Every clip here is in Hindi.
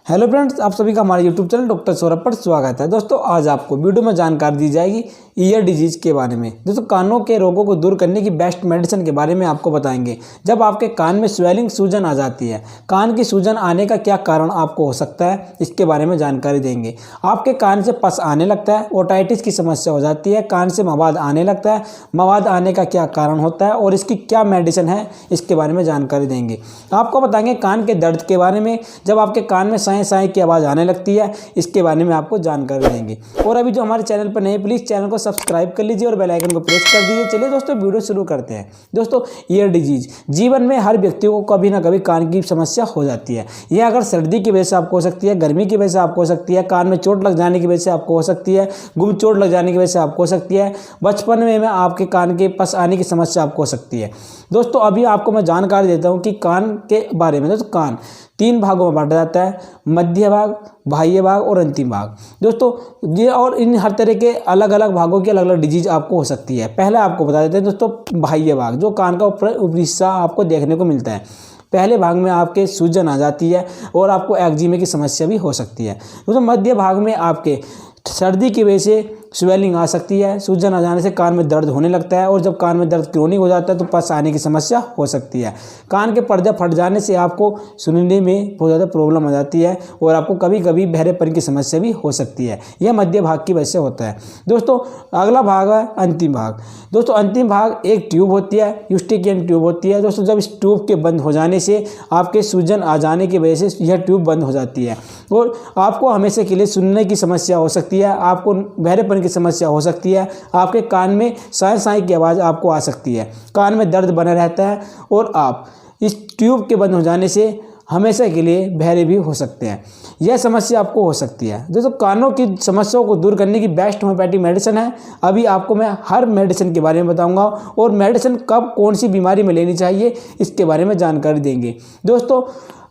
हेलो फ्रेंड्स, आप सभी का हमारे यूट्यूब चैनल डॉक्टर सौरभ पर स्वागत है। दोस्तों, आज आपको वीडियो में जानकारी दी जाएगी ईयर डिजीज के बारे में। दोस्तों, कानों के रोगों को दूर करने की बेस्ट मेडिसिन के बारे में आपको बताएंगे। जब आपके कान में स्वेलिंग, सूजन आ जाती है, कान की सूजन आने का क्या कारण आपको हो सकता है, इसके बारे में जानकारी देंगे। आपके कान से पस आने लगता है, ओटाइटिस की समस्या हो जाती है, कान से मवाद आने लगता है, मवाद आने का क्या कारण होता है और इसकी क्या मेडिसिन है, इसके बारे में जानकारी देंगे। आपको बताएंगे कान के दर्द के बारे में। जब आपके कान में साए की आवाज़ आने लगती है, इसके बारे में आपको जानकारी देंगे। और अभी जो हमारे चैनल पर नए, प्लीज़ चैनल को सब्सक्राइब कर लीजिए और बेल आइकन को प्रेस कर दीजिए। चलिए दोस्तों, वीडियो शुरू करते हैं। दोस्तों, ईयर डिजीज जीवन में हर व्यक्ति को कभी ना कभी कान की समस्या हो जाती है। यह अगर सर्दी की वजह से आपको हो सकती है, गर्मी की वजह से आपको हो सकती है, कान में चोट लग जाने की वजह से आपको हो सकती है, गुम चोट लग जाने की वजह से आपको हो सकती है, बचपन में आपके कान के पस आने की समस्या आपको हो सकती है। दोस्तों, अभी आपको मैं जानकारी देता हूँ कि कान के बारे में। दोस्तों, कान 3 भागों में बांटा जाता है: मध्य भाग, बाह्य भाग और अंतिम भाग। दोस्तों, ये और इन हर तरह के अलग अलग भागों की अलग अलग डिजीज आपको हो सकती है। पहले आपको बता देते हैं दोस्तों, बाह्य भाग, जो कान का ऊपरी हिस्सा आपको देखने को मिलता है। पहले भाग में आपके सूजन आ जाती है और आपको एक्जिमे की समस्या भी हो सकती है। दोस्तों, मध्य भाग में आपके सर्दी की वजह से स्वेलिंग आ सकती है, सूजन आ जाने से कान में दर्द होने लगता है और जब कान में दर्द क्रोनिक हो जाता है तो पस आने की समस्या हो सकती है। कान के पर्दे फट जाने से आपको सुनने में बहुत ज़्यादा प्रॉब्लम आ जाती है और आपको कभी कभी बहरेपन की समस्या भी हो सकती है। यह मध्य भाग की वजह से होता है। दोस्तों, अगला भाग है अंतिम भाग। दोस्तों, अंतिम भाग एक ट्यूब होती है, यूस्टिकियन ट्यूब होती है। दोस्तों, जब इस ट्यूब के बंद हो जाने से आपके सूजन आ जाने की वजह से यह ट्यूब बंद हो जाती है और आपको हमेशा के लिए सुनने की समस्या हो सकती है, आपको बहरेपन की समस्या हो सकती है, आपके कान में साए की आवाज़ आपको आ सकती है, कान में दर्द बना रहता है और आप इस ट्यूब के बंद हो जाने से हमेशा के लिए बहरे भी हो सकते हैं। यह समस्या आपको हो सकती है। दोस्तों, कानों की समस्याओं को दूर करने की बेस्ट होम्योपैथिक मेडिसिन है। अभी आपको मैं हर मेडिसिन के बारे में बताऊंगा और मेडिसिन कब कौन सी बीमारी में लेनी चाहिए, इसके बारे में जानकारी देंगे। दोस्तों,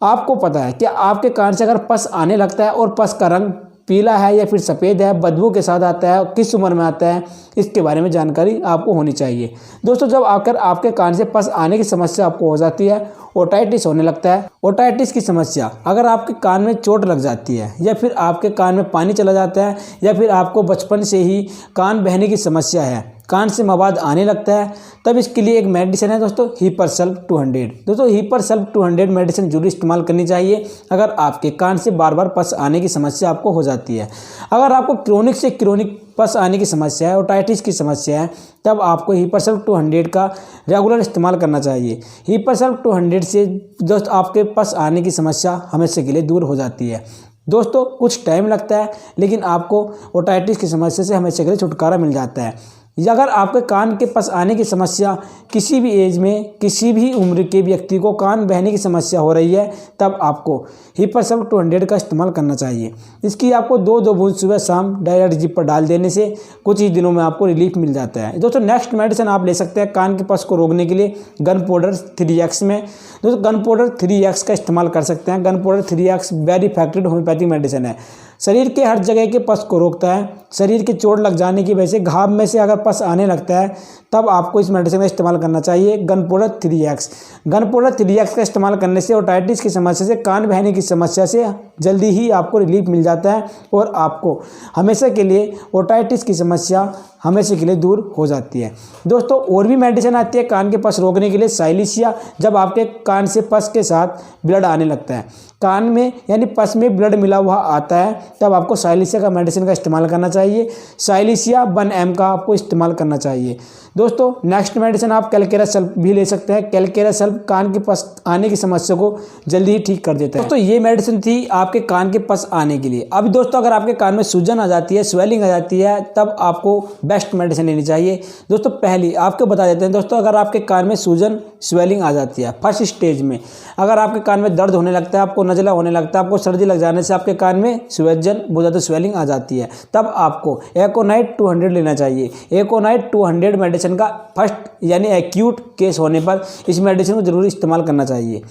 आपको पता है कि आपके कान से अगर पस आने लगता है और पस का रंग पीला है या फिर सफ़ेद है, बदबू के साथ आता है, किस उम्र में आता है, इसके बारे में जानकारी आपको होनी चाहिए। दोस्तों, जब आकर आपके कान से पस आने की समस्या आपको हो जाती है, ओटाइटिस होने लगता है। ओटाइटिस की समस्या अगर आपके कान में चोट लग जाती है या फिर आपके कान में पानी चला जाता है या फिर आपको बचपन से ही कान बहने की समस्या है, कान से मवाद आने लगता है, तब इसके लिए एक मेडिसिन है दोस्तों, हीपरसल्फ 200। दोस्तों, हीपरसल्फ 200 मेडिसिन जरूर इस्तेमाल करनी चाहिए अगर आपके कान से बार बार पस आने की समस्या आपको हो जाती है। अगर आपको क्रोनिक से क्रोनिक पस आने की समस्या है, ओटाइटिस की समस्या है, तब आपको हीपरसल्फ 200 का रेगुलर इस्तेमाल करना चाहिए। हीपरसल्फ 200 से दोस्त आपके पस आने की समस्या हमेशा के लिए दूर हो जाती है। दोस्तों, कुछ टाइम लगता है लेकिन आपको ओटाइटिस की समस्या से हमेशा के लिए छुटकारा मिल जाता है। अगर आपके कान के पस आने की समस्या किसी भी एज में, किसी भी उम्र के व्यक्ति को कान बहने की समस्या हो रही है, तब आपको हीपरसल्फ 200 का इस्तेमाल करना चाहिए। इसकी आपको 2 बूंद सुबह शाम डायरेक्ट जीभ पर डाल देने से कुछ ही दिनों में आपको रिलीफ मिल जाता है। दोस्तों, नेक्स्ट मेडिसिन आप ले सकते हैं कान के पस को रोकने के लिए गन पाउडर 3X में। दोस्तों, गन पाउडर 3X का इस्तेमाल कर सकते हैं। Gun powder 3X very effective homeopathic medicine है। शरीर के हर जगह के पस को रोकता है। शरीर की चोट लग जाने की वजह से घाव में से अगर पस आने लगता है, तब आपको इस मेडिसिन का इस्तेमाल करना चाहिए, gun powder 3X। Gun powder 3X का इस्तेमाल करने से ओटाइटिस की समस्या से, कान बहने की समस्या से जल्दी ही आपको रिलीफ मिल जाता है और आपको हमेशा के लिए ओटाइटिस की समस्या हमेशा के लिए दूर हो जाती है। दोस्तों, और भी मेडिसिन आती है कान के पस रोकने के लिए। साइलिसिया, जब आपके कान से पस के साथ ब्लड आने लगता है, कान में यानी पस में ब्लड मिला हुआ आता है, तब आपको साइलिसिया का मेडिसिन का इस्तेमाल करना चाहिए। साइलिसिया 1 mg का आपको इस्तेमाल करना चाहिए। दोस्तों, नेक्स्ट मेडिसिन आप कैलकेरा सल्फ भी ले सकते हैं। कैलकेरा सल्फ कान के पस आने की समस्या को जल्दी ही ठीक कर देता है। दोस्तों, ये मेडिसिन थी आपके कान के पस आने के लिए। अभी दोस्तों, अगर आपके कान में सूजन आ जाती है, स्वेलिंग आ जाती है, तब आपको बेस्ट मेडिसिन लेनी चाहिए। दोस्तों, पहली आपको बता देते हैं दोस्तों, अगर आपके कान में सूजन, स्वेलिंग आ जाती है फर्स्ट स्टेज में, अगर आपके कान में दर्द होने लगता है, आपको नज़ला होने लगता है, आपको सर्दी लग जाने से आपके कान में सूजन, बहुत ज़्यादा स्वेलिंग आ जाती है, तब आपको एकोनाइट 200 लेना चाहिए। एकोनाइट 200 मेडिसिन का फर्स्ट यानी एक्यूट केस होने पर इस मेडिसिन को जरूर इस्तेमाल करना चाहिए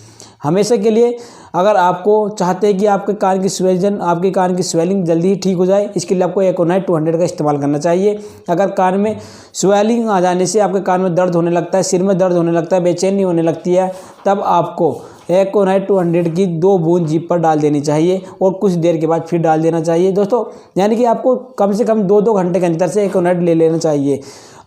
हमेशा के लिए। अगर आपको चाहते हैं कि आपके कान की सूजन, आपके कान की स्वेलिंग जल्दी ही ठीक हो जाए, इसके लिए आपको एकोनाइट 200 का इस्तेमाल करना चाहिए। अगर कान में स्वेलिंग आ जाने से आपके कान में दर्द होने लगता है, सिर में दर्द होने लगता है, बेचैनी होने लगती है, तब आपको एकोनाइट 200 की 2 बूंद जीभ पर डाल देनी चाहिए और कुछ देर के बाद फिर डाल देना चाहिए दोस्तों। यानी कि आपको कम से कम 2-2 घंटे के अंतर से एकोनाइट ले लेना चाहिए।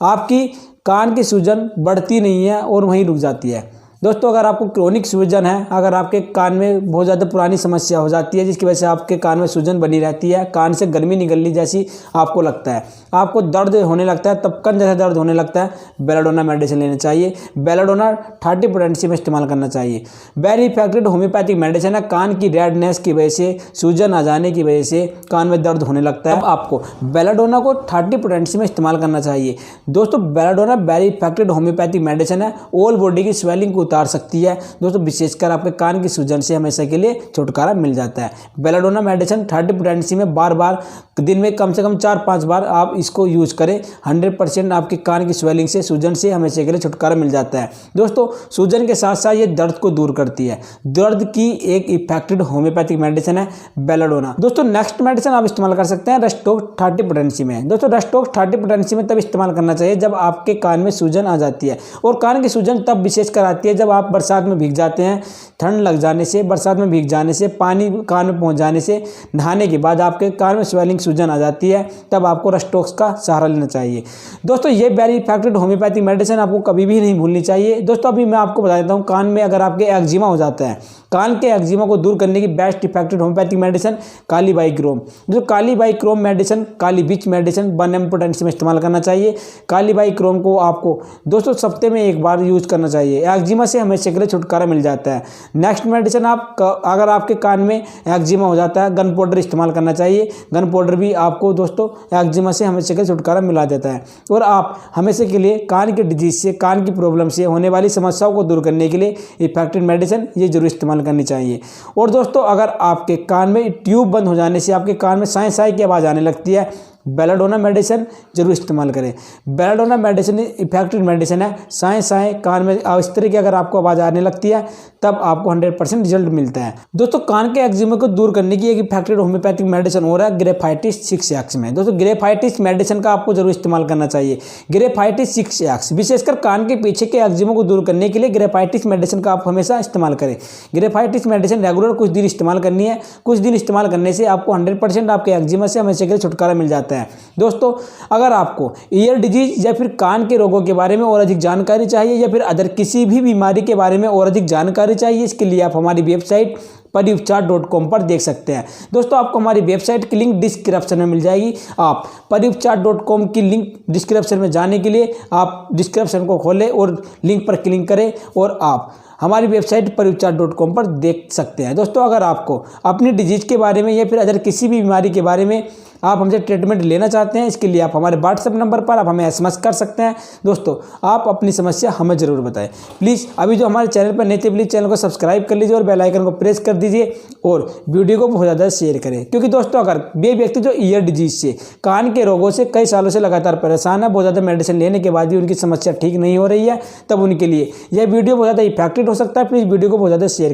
आपकी कान की सूजन बढ़ती नहीं है और वहीं रुक जाती है। दोस्तों अगर आपको क्रोनिक सूजन है, अगर आपके कान में बहुत ज़्यादा पुरानी समस्या हो जाती है जिसकी वजह से आपके कान में सूजन बनी रहती है, कान से गर्मी निकलनी जैसी आपको लगता है, आपको दर्द होने लगता है, तपकन जैसा दर्द होने लगता है, बेलाडोना मेडिसिन लेना चाहिए। बेलाडोना 30 पोटेंसी में इस्तेमाल करना चाहिए। वेरी इफेक्टिव होम्योपैथिक मेडिसिन है। कान की रेडनेस की वजह से, सूजन आ जाने की वजह से कान में दर्द होने लगता है, आपको बेलाडोना को 30 पोटेंसी में इस्तेमाल करना चाहिए। दोस्तों belladonna very effective homeopathic medicine है, ऑल बॉडी की स्वेलिंग को उतार सकती है दोस्तों, विशेषकर आपके कान की सूजन से हमेशा के लिए छुटकारा मिल जाता है। बेलाडोना मेडिसिन 30 पोटेंसी में बार बार दिन में कम से कम 4-5 बार आप इसको यूज करें। 100% आपके कान की स्वेलिंग से, सूजन से हमेशा के लिए छुटकारा मिल जाता है। दोस्तों सूजन के साथ साथ ये दर्द को दूर करती है। दर्द की एक इफेक्टिव होम्योपैथिक मेडिसिन है बेलाडोना। दोस्तों नेक्स्ट मेडिसिन आप इस्तेमाल कर सकते हैं रेस्टोक्स 30 पोटेंसी में। दोस्तों रेस्टोक्स 30 पोटेंसी में तब इस्तेमाल करना चाहिए जब आपके कान में सूजन आ जाती है, और कान की सूजन तब विशेषकर आती है जब आप बरसात में भीग जाते हैं, ठंड लग जाने से, बरसात में भीग जाने से, पानी कान में पहुंच जाने से, नहाने के बाद आपके कान में स्वेलिंग सूजन आ जाती है, तब आपको रेस्टोक्स का सहारा लेना चाहिए। दोस्तों ये वेरी इफेक्टिव होम्योपैथिक मेडिसिन आपको कभी भी नहीं भूलनी चाहिए। दोस्तों अभी मैं आपको बता देता हूँ, कान में अगर आपके एक्जिमा हो जाता है, कान के एक्जिमा को दूर करने की best effective homeopathic medicine kali bichrome. जो kali bichrome medicine, kali bich medicine 1 mg potency में इस्तेमाल करना चाहिए। काली बाई क्रोम को आपको दोस्तों सप्ते में 1 बार यूज करना चाहिए, एक्जिमा से हमेशा के लिए छुटकारा मिल जाता है। नेक्स्ट मेडिसिन अगर आपके कान में एक्जिमा हो जाता है, गन पाउडर इस्तेमाल करना चाहिए। गन पाउडर भी आपको दोस्तों एक्जिमा से हमेशा के लिए छुटकारा मिला देता है। और आप हमेशा के लिए कान के डिजीज से, कान की प्रॉब्लम से होने वाली समस्याओं को दूर करने के लिए इफेक्टिव मेडिसिन ये जरूर इस्तेमाल करनी चाहिए। और दोस्तों अगर आपके कान में ट्यूब बंद हो जाने से आपके कान में साए साए की आवाज़ आने लगती है, बेलाडोना मेडिसिन जरूर इस्तेमाल करें। बेलाडोना मेडिसिन इफेक्टिव मेडिसिन है। साए साए कान में इस तरह की अगर आपको आवाज़ आने लगती है तब आपको 100% रिजल्ट मिलता है। दोस्तों कान के एक्जिमा को दूर करने की एक इफेक्टिव होम्योपैथिक मेडिसिन हो रहा है ग्रेफाइटिस 6X में। दोस्तों ग्रेफाइटिस मेडिसिन का आपको जरूर इस्तेमाल करना चाहिए। ग्रेफाइटिस 6X विशेषकर कान के पीछे के एक्जिमा को दूर करने के लिए ग्रेफाइटिस मेडिसिन का आप हमेशा इस्तेमाल करें। ग्रेफाइटिस मेडिसिन रेगुलर कुछ दिन इस्तेमाल करनी है। कुछ दिन इस्तेमाल करने से आपको 100% आपके एक्जिमा से हमेशा के लिए छुटकारा मिल जाता है। दोस्तों अगर आपको ईयर डिजीज या फिर कान के रोगों के बारे में और अधिक जानकारी चाहिए, या फिर अदर किसी भी बीमारी के बारे में और अधिक जानकारी चाहिए, इसके लिए आप हमारी वेबसाइट परिउपचार.com पर देख सकते हैं। दोस्तों आपको हमारी वेबसाइट की लिंक डिस्क्रिप्शन में मिल जाएगी। आप परिउपचार.com की लिंक डिस्क्रिप्शन में जाने के लिए आप डिस्क्रिप्शन को खोलें और लिंक पर क्लिक करें और आप हमारी वेबसाइट परिउपचार.com पर देख सकते हैं। दोस्तों अगर आपको अपनी डिजीज के बारे में या फिर अदर किसी भी बीमारी के बारे में आप हमसे ट्रीटमेंट लेना चाहते हैं, इसके लिए आप हमारे व्हाट्सएप नंबर पर आप हमें SMS कर सकते हैं। दोस्तों आप अपनी समस्या हमें ज़रूर बताएं। प्लीज़ अभी जो हमारे चैनल पर नए थे प्लीज़ चैनल को सब्सक्राइब कर लीजिए और बेल आइकन को प्रेस कर दीजिए और वीडियो को बहुत ज़्यादा शेयर करें, क्योंकि दोस्तों अगर वे व्यक्ति जो ईयर डिजीज से, कान के रोगों से कई सालों से लगातार परेशान है, बहुत ज़्यादा मेडिसिन लेने के बाद भी उनकी समस्या ठीक नहीं हो रही है, तब उनके लिए यह वीडियो बहुत ज़्यादा इफेक्टिव हो सकता है। प्लीज़ वीडियो को बहुत ज़्यादा शेयर